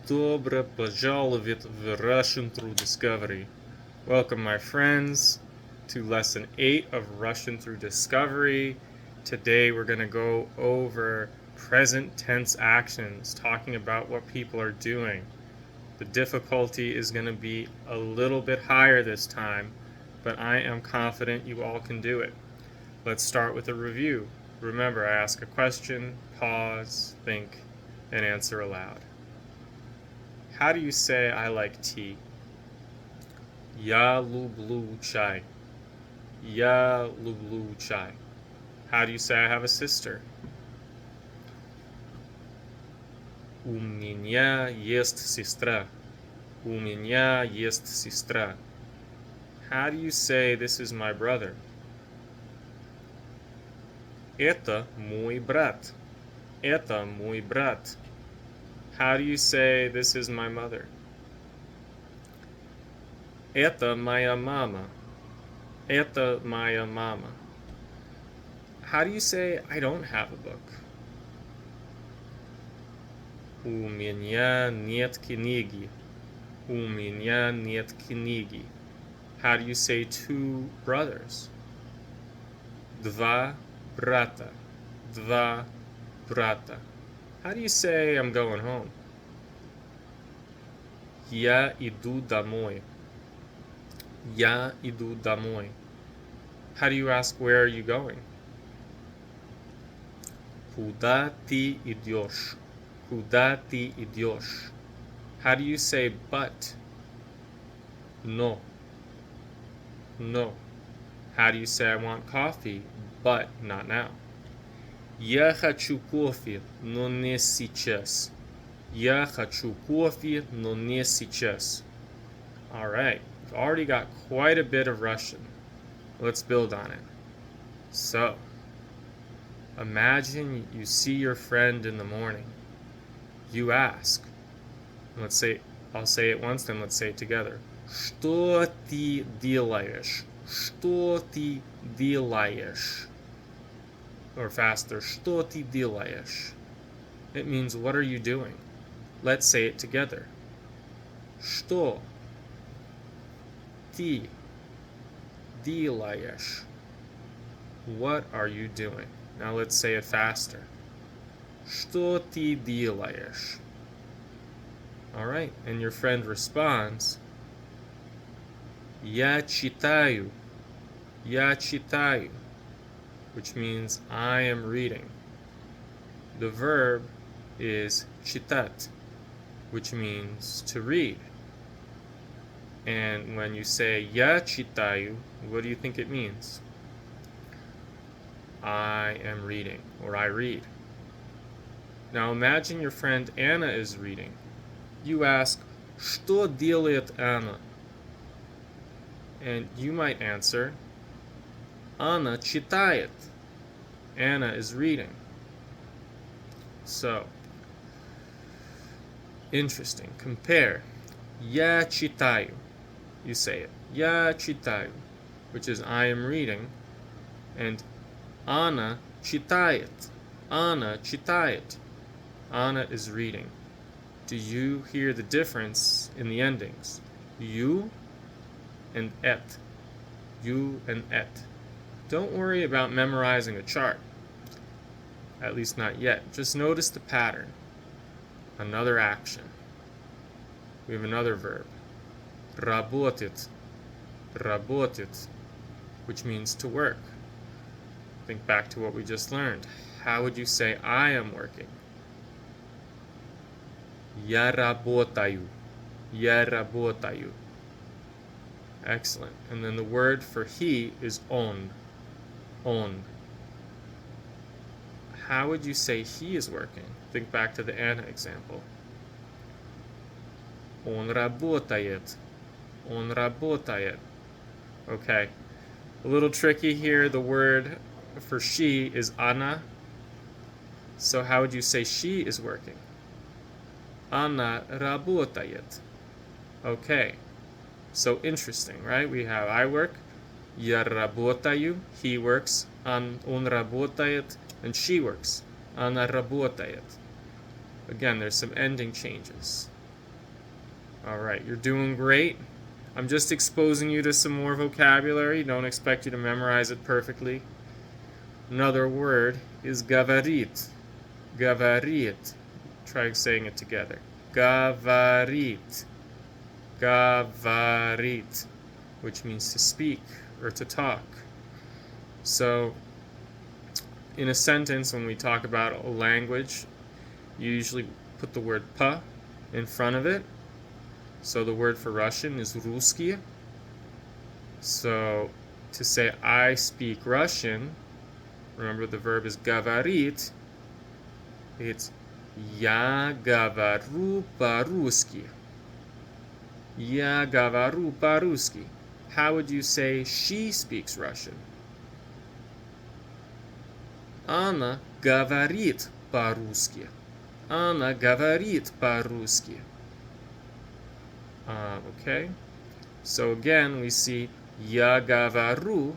Добро пожаловать в Russian Through Discovery. Welcome, my friends, to Lesson 8 of Russian Through Discovery. Today we're going to go over present tense actions, talking about what people are doing. The difficulty is going to be a little bit higher this time, but I am confident you all can do it. Let's start with a review. Remember, I ask a question, pause, think, and answer aloud. How do you say I like tea? Я люблю чай. Я люблю чай. How do you say I have a sister? У меня есть сестра. У меня есть сестра. How do you say this is my brother? Это мой брат. Это мой брат. How do you say this is my mother? Это моя мама. Это моя мама. How do you say I don't have a book? У меня нет книги. У меня нет книги. How do you say two brothers? Два брата. Два брата. How do you say I'm going home? Я иду домой. Я иду домой. How do you ask where are you going? Куда ты идешь? Куда ты идешь? How do you say but? No. No. How do you say I want coffee, but not now? Я хочу кофе, но не сейчас. Я хочу кофе, но не сейчас. All right, we've already got quite a bit of Russian. Let's build on it. So, imagine you see your friend in the morning. You ask. Let's say, I'll say it once, then let's say it together. Что ты делаешь? Что ты делаешь? Or faster, что ты делаешь? It means what are you doing? Let's say it together. Что ты делаешь? What are you doing? Now let's say it faster. Что ты делаешь? All right, and your friend responds, Я читаю. Я читаю, which means I am reading. The verb is читать, which means to read. And when you say я читаю, what do you think it means? I am reading, or I read. Now imagine your friend Anna is reading. You ask, что делает Anna? And you might answer, Anna читает. Anna is reading. So, interesting. Compare. Я читаю. You say it. Я читаю, which is I am reading. And Anna читает. Anna читает. Anna is reading. Do you hear the difference in the endings? You and et. You and et. Don't worry about memorizing a chart. At least not yet. Just notice the pattern. Another action. We have another verb. Работать. Работать, which means to work. Think back to what we just learned. How would you say I am working? Я работаю. Я работаю. Excellent. And then the word for he is on. On. How would you say he is working? Think back to the Anna example. Он работает. Он работает. Okay. A little tricky here. The word for she is Anna. So how would you say she is working? Она работает. Okay. So interesting, right? We have I work, я работаю, he works, он работает, and she works, она работает. Again, there's some ending changes. All right, you're doing great. I'm just exposing you to some more vocabulary. Don't expect you to memorize it perfectly. Another word is gavarit. Gavarit. Try saying it together. Gavarit. Gavarit, which means to speak or to talk. So, in a sentence, when we talk about a language, you usually put the word pa in front of it. So the word for Russian is ruski. So to say I speak Russian, remember the verb is gavarit. It's я говорю по-русски. Я говорю по-русски. How would you say she speaks Russian? Она говорит по-русски. Она говорит по-русски. Okay? So again, we see я говорю,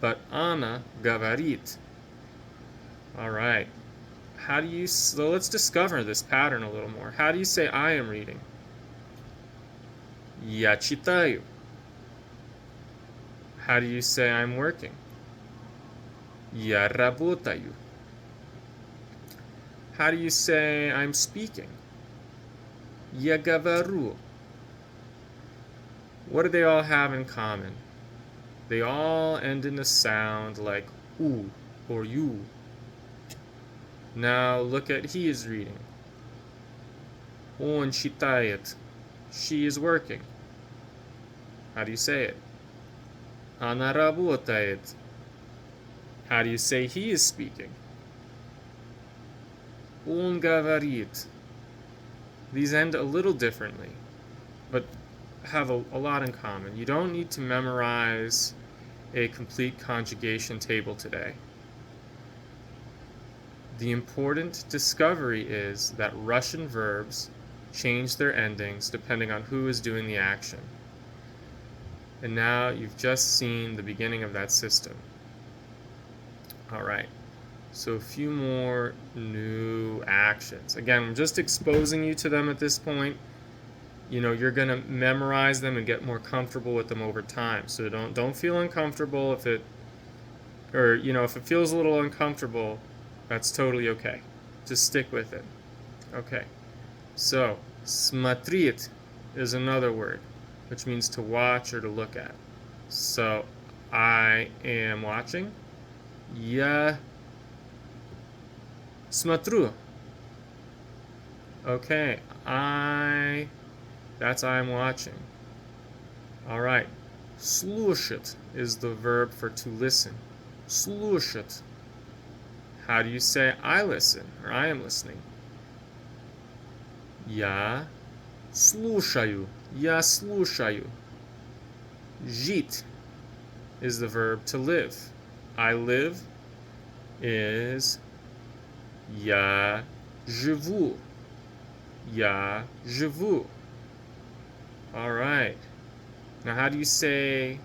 but она говорит. All right. So let's discover this pattern a little more. How do you say I am reading? Я читаю. How do you say I'm working? Я работаю. How do you say I'm speaking? Я говорю. What do they all have in common? They all end in a sound like u or you. Now look at he is reading. Он читает. She is working. How do you say it? Она работает. How do you say he is speaking? Он говорит. These end a little differently, but have a lot in common. You don't need to memorize a complete conjugation table today. The important discovery is that Russian verbs change their endings depending on who is doing the action. And now you've just seen the beginning of that system. All right, so a few more new actions. Again, I'm just exposing you to them at this point. You know, you're going to memorize them and get more comfortable with them over time. So don't feel uncomfortable if it feels a little uncomfortable, that's totally okay. Just stick with it. Okay. So, смотреть is another word, which means to watch or to look at. So, I am watching. Я смотрю. Okay. That's I'm watching. All right. Слушать is the verb for to listen. Слушать. How do you say I listen or I am listening? Я слушаю. Я слушаю. Жить is the verb to live. I live is я живу. Я живу. All right. Now, how do you say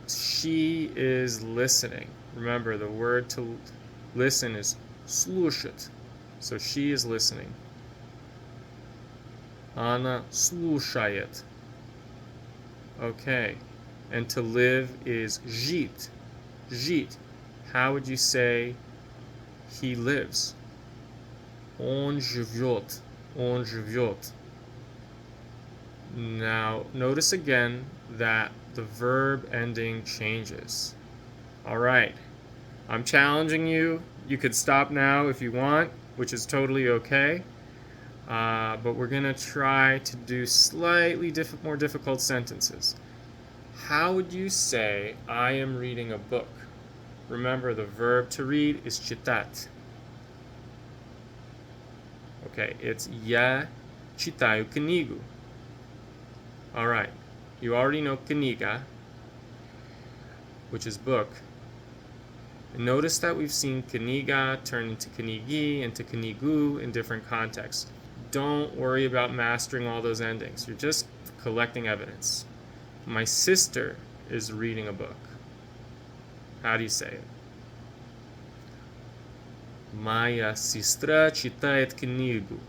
she is listening? Remember, the word to listen is слушать. So she is listening. Она слушает. Okay. And to live is жить. Жить. How would you say he lives? Он живет. Он живет. Now, notice again that the verb ending changes. All right. I'm challenging you. You could stop now if you want, which is totally okay. But we're going to try to do slightly more difficult sentences. How would you say, I am reading a book? Remember, the verb to read is читать. Okay, it's я читаю книгу. All right, you already know книга, which is book. And notice that we've seen книга turn into книги, into книгу in different contexts. Don't worry about mastering all those endings. You're just collecting evidence. My sister is reading a book. How do you say it? Моя сестра читает книгу.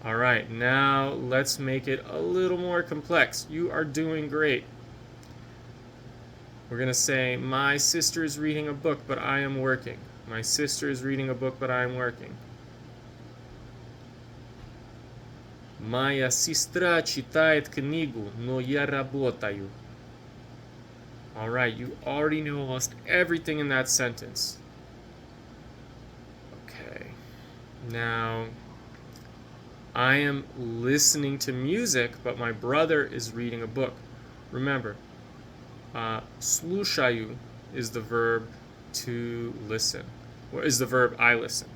All right, now let's make it a little more complex. You are doing great. We're going to say, my sister is reading a book, but I am working. My sister is reading a book, but I am working. Моя сестра читает книгу, но я работаю. All right, you already know almost everything in that sentence. Okay. Now, I am listening to music, but my brother is reading a book. Remember, слушаю is the verb to listen, or is the verb I listen.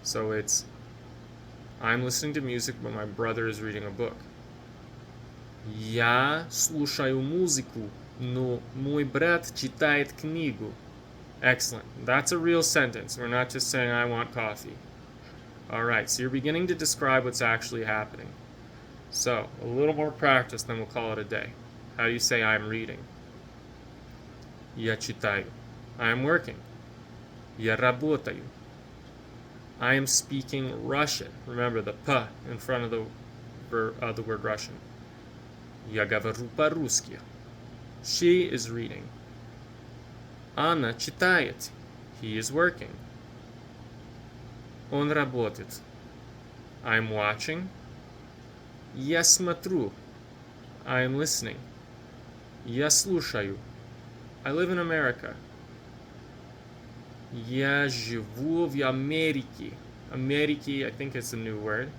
So it's, I'm listening to music, but my brother is reading a book. Я слушаю музыку, но мой брат читает книгу. Excellent. That's a real sentence. We're not just saying I want coffee. All right, so you're beginning to describe what's actually happening. So, a little more practice, then we'll call it a day. How do you say I'm reading? Я читаю. I am working. Я работаю. I am speaking Russian. Remember the p in front of the word Russian. Я говорю по-русски. She is reading. Она читает. He is working. Он работает. I'm watching. Я смотрю. I am listening. Я слушаю. I live in America. Я живу в Америке. Америке, I think it's a new word.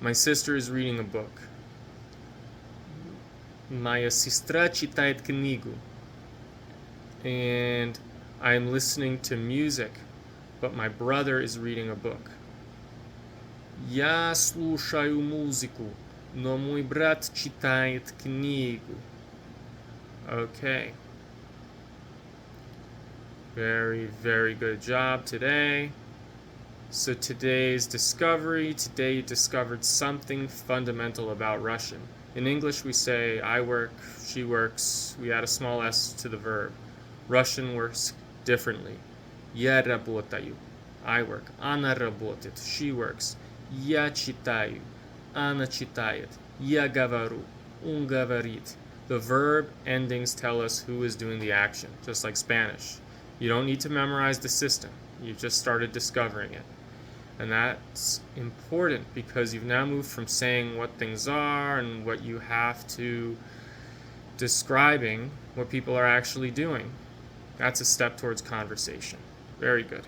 My sister is reading a book. Моя сестра читает книгу. And I'm listening to music, but my brother is reading a book. Я слушаю музыку, но мой брат читает книгу. Okay. Very, very good job today. So today's discovery, today you discovered something fundamental about Russian. In English we say I work, she works, we add a small s to the verb. Russian works differently. Я работаю. I work. Она работает. She works. Я читаю. Она читает. Я говорю. Он говорит. The verb endings tell us who is doing the action, just like Spanish. You don't need to memorize the system. You've just started discovering it. And that's important because you've now moved from saying what things are and what you have to describing what people are actually doing. That's a step towards conversation. Very good.